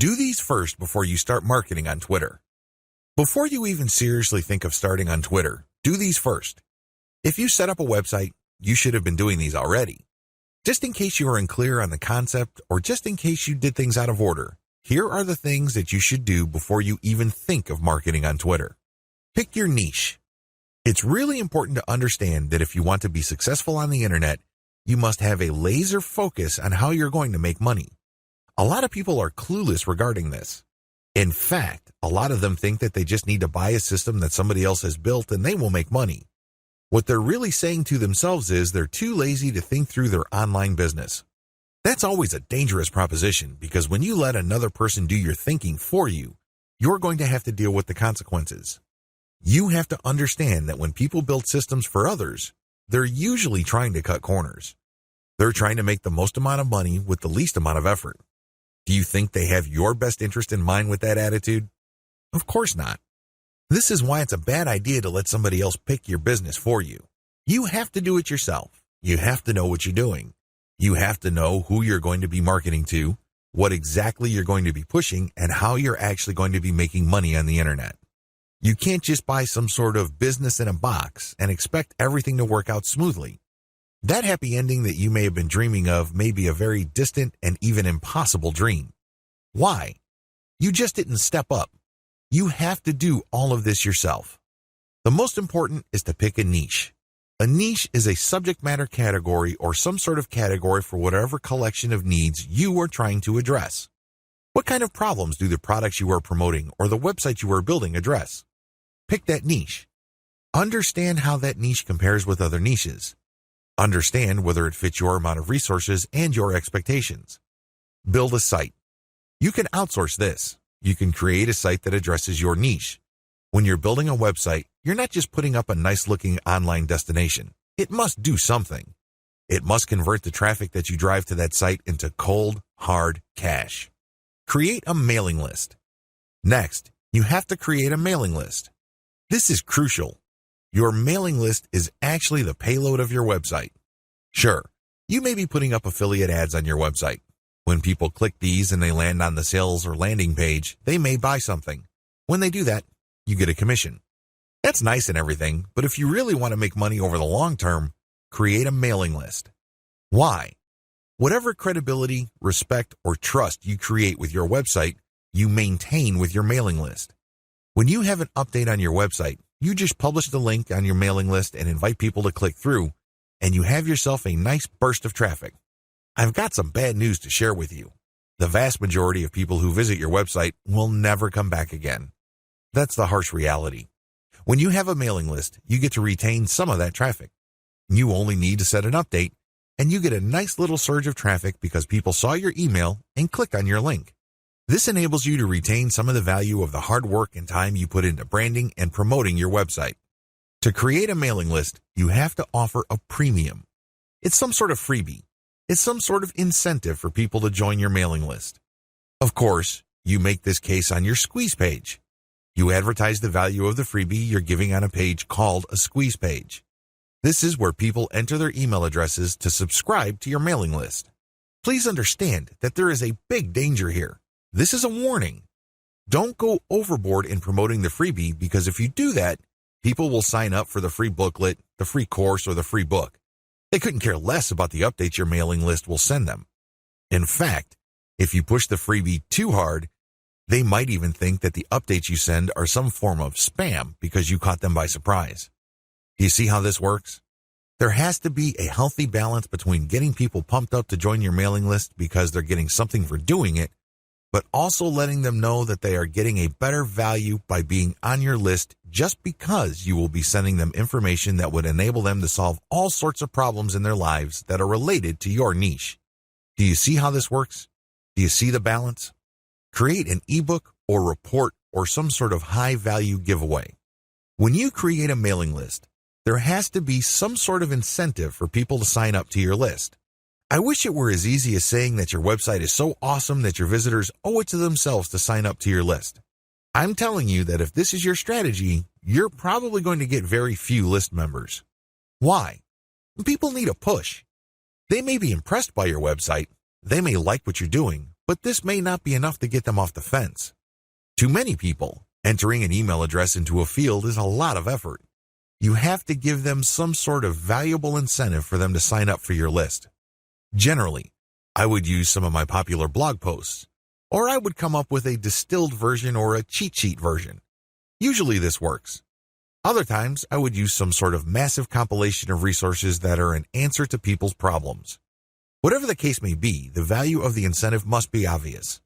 Do these first before you start marketing on Twitter. Before you even seriously think of starting on Twitter, do these first. If you set up a website, you should have been doing these already. Just in case you are unclear on the concept or just in case you did things out of order, here are the things that you should do before you even think of marketing on Twitter. Pick your niche. It's really important to understand that if you want to be successful on the internet, you must have a laser focus on how you're going to make money. A lot of people are clueless regarding this. In fact, a lot of them think that they just need to buy a system that somebody else has built and they will make money. What they're really saying to themselves is they're too lazy to think through their online business. That's always a dangerous proposition because when you let another person do your thinking for you, you're going to have to deal with the consequences. You have to understand that when people build systems for others, they're usually trying to cut corners. They're trying to make the most amount of money with the least amount of effort. Do you think they have your best interest in mind with that attitude? Of course not. This is why it's a bad idea to let somebody else pick your business for you. You have to do it yourself. You have to know what you're doing. You have to know who you're going to be marketing to, what exactly you're going to be pushing, and how you're actually going to be making money on the internet. You can't just buy some sort of business in a box and expect everything to work out smoothly. That happy ending that you may have been dreaming of may be a very distant and even impossible dream. Why? You just didn't step up. You have to do all of this yourself. The most important is to pick a niche. A niche is a subject matter category or some sort of category for whatever collection of needs you are trying to address. What kind of problems do the products you are promoting or the website you are building address? Pick that niche. Understand how that niche compares with other niches. Understand whether it fits your amount of resources and your expectations. Build a site. You can outsource this. You can create a site that addresses your niche. When you're building a website, you're not just putting up a nice-looking online destination. It must do something. It must convert the traffic that you drive to that site into cold, hard cash. Create a mailing list. Next, you have to create a mailing list. This is crucial. Your mailing list is actually the payload of your website. Sure, you may be putting up affiliate ads on your website. When people click these and they land on the sales or landing page, they may buy something. When they do that, you get a commission. That's nice and everything, but if you really want to make money over the long term, create a mailing list. Why? Whatever credibility, respect, or trust you create with your website, you maintain with your mailing list. When you have an update on your website, you just publish the link on your mailing list and invite people to click through, and you have yourself a nice burst of traffic. I've got some bad news to share with you. The vast majority of people who visit your website will never come back again. That's the harsh reality. When you have a mailing list, you get to retain some of that traffic. You only need to set an update, and you get a nice little surge of traffic because people saw your email and click on your link. This enables you to retain some of the value of the hard work and time you put into branding and promoting your website. To create a mailing list, you have to offer a premium. It's some sort of freebie. It's some sort of incentive for people to join your mailing list. Of course, you make this case on your squeeze page. You advertise the value of the freebie you're giving on a page called a squeeze page. This is where people enter their email addresses to subscribe to your mailing list. Please understand that there is a big danger here. This is a warning. Don't go overboard in promoting the freebie because if you do that, people will sign up for the free booklet, the free course, or the free book. They couldn't care less about the updates your mailing list will send them. In fact, if you push the freebie too hard, they might even think that the updates you send are some form of spam because you caught them by surprise. Do you see how this works? There has to be a healthy balance between getting people pumped up to join your mailing list because they're getting something for doing it, but also letting them know that they are getting a better value by being on your list just because you will be sending them information that would enable them to solve all sorts of problems in their lives that are related to your niche. Do you see how this works? Do you see the balance? Create an ebook or report or some sort of high-value giveaway. When you create a mailing list, there has to be some sort of incentive for people to sign up to your list. I wish it were as easy as saying that your website is so awesome that your visitors owe it to themselves to sign up to your list. I'm telling you that if this is your strategy, you're probably going to get very few list members. Why? People need a push. They may be impressed by your website, they may like what you're doing, but this may not be enough to get them off the fence. To many people, entering an email address into a field is a lot of effort. You have to give them some sort of valuable incentive for them to sign up for your list. Generally, I would use some of my popular blog posts, or I would come up with a distilled version or a cheat sheet version. Usually this works. Other times, I would use some sort of massive compilation of resources that are an answer to people's problems. Whatever the case may be, the value of the incentive must be obvious.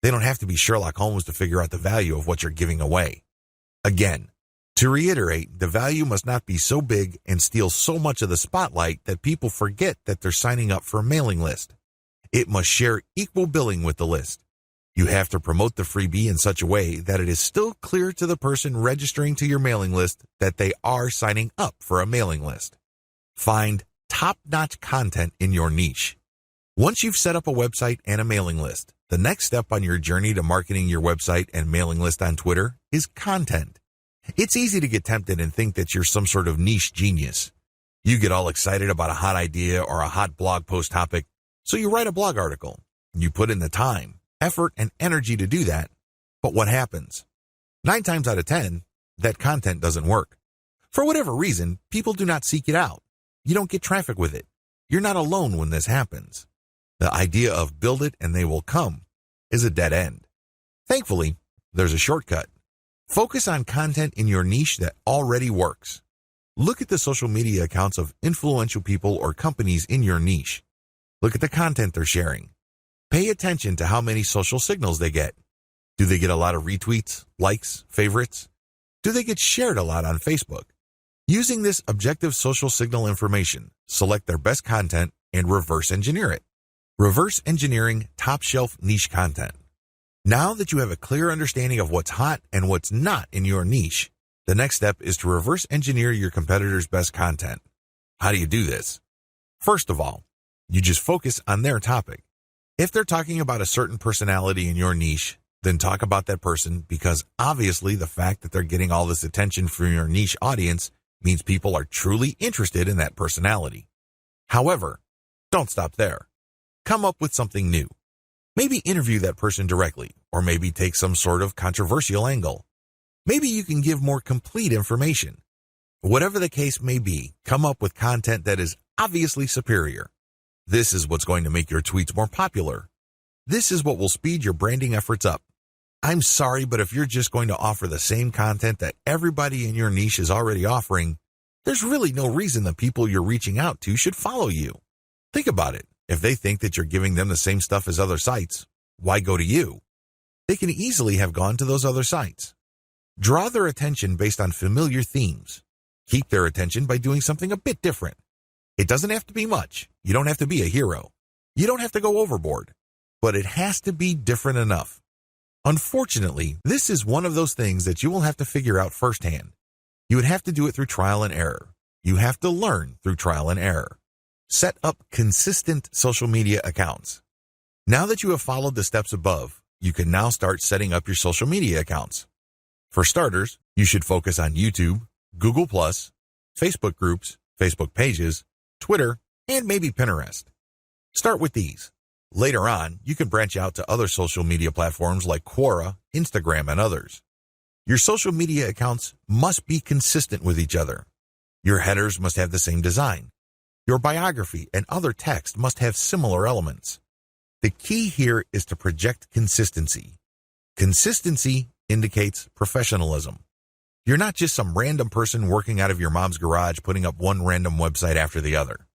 They don't have to be Sherlock Holmes to figure out the value of what you're giving away. Again, to reiterate, the value must not be so big and steal so much of the spotlight that people forget that they're signing up for a mailing list. It must share equal billing with the list. You have to promote the freebie in such a way that it is still clear to the person registering to your mailing list that they are signing up for a mailing list. Find top-notch content in your niche. Once you've set up a website and a mailing list, the next step on your journey to marketing your website and mailing list on Twitter is content. It's easy to get tempted and think that you're some sort of niche genius. You get all excited about a hot idea or a hot blog post topic, so you write a blog article. You put in the time, effort, and energy to do that, but what happens? 9 times out of 10, that content doesn't work. For whatever reason, people do not seek it out. You don't get traffic with it. You're not alone when this happens. The idea of build it and they will come is a dead end. Thankfully, there's a shortcut. Focus on content in your niche that already works. Look at the social media accounts of influential people or companies in your niche. Look at the content they're sharing. Pay attention to how many social signals they get. Do they get a lot of retweets, likes, favorites? Do they get shared a lot on Facebook? Using this objective social signal information, select their best content and reverse engineer it. Reverse engineering top-shelf niche content. Now that you have a clear understanding of what's hot and what's not in your niche, the next step is to reverse engineer your competitors' best content. How do you do this? First of all, you just focus on their topic. If they're talking about a certain personality in your niche, then talk about that person, because obviously the fact that they're getting all this attention from your niche audience means people are truly interested in that personality. However, don't stop there. Come up with something new. Maybe interview that person directly, or maybe take some sort of controversial angle. Maybe you can give more complete information. Whatever the case may be, come up with content that is obviously superior. This is what's going to make your tweets more popular. This is what will speed your branding efforts up. I'm sorry, but if you're just going to offer the same content that everybody in your niche is already offering, there's really no reason the people you're reaching out to should follow you. Think about it. If they think that you're giving them the same stuff as other sites, why go to you? They can easily have gone to those other sites. Draw their attention based on familiar themes. Keep their attention by doing something a bit different. It doesn't have to be much. You don't have to be a hero. You don't have to go overboard. But it has to be different enough. Unfortunately, this is one of those things that you will have to figure out firsthand. You would have to do it through trial and error. You have to learn through trial and error. Set up consistent social media accounts. Now that you have followed the steps above, you can now start setting up your social media accounts. For starters, you should focus on YouTube, Google+, Facebook groups, Facebook pages, Twitter, and maybe Pinterest. Start with these. Later on, you can branch out to other social media platforms like Quora, Instagram, and others. Your social media accounts must be consistent with each other. Your headers must have the same design. Your biography and other text must have similar elements. The key here is to project consistency. Consistency indicates professionalism. You're not just some random person working out of your mom's garage putting up one random website after the other.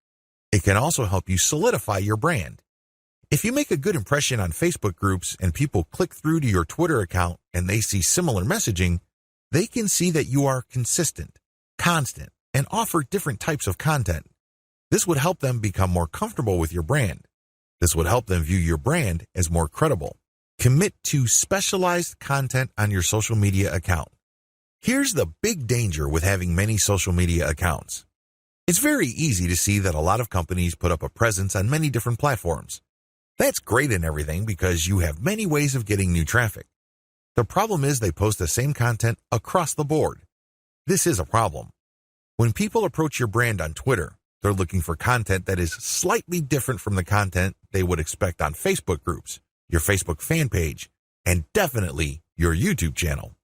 It can also help you solidify your brand. If you make a good impression on Facebook groups and people click through to your Twitter account and they see similar messaging, they can see that you are consistent, constant, and offer different types of content. This would help them become more comfortable with your brand. This would help them view your brand as more credible. Commit to specialized content on your social media account. Here's the big danger with having many social media accounts. It's very easy to see that a lot of companies put up a presence on many different platforms. That's great and everything because you have many ways of getting new traffic. The problem is they post the same content across the board. This is a problem. When people approach your brand on Twitter, they're looking for content that is slightly different from the content they would expect on Facebook groups, your Facebook fan page, and definitely your YouTube channel.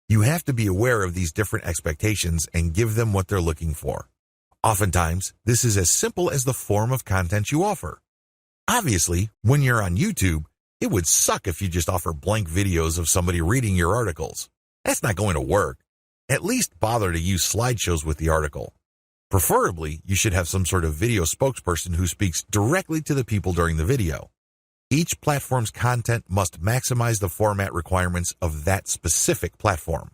You have to be aware of these different expectations and give them what they're looking for. Oftentimes, this is as simple as the form of content you offer. Obviously, when you're on YouTube, it would suck if you just offer blank videos of somebody reading your articles. That's not going to work. At least bother to use slideshows with the article. Preferably, you should have some sort of video spokesperson who speaks directly to the people during the video. Each platform's content must maximize the format requirements of that specific platform.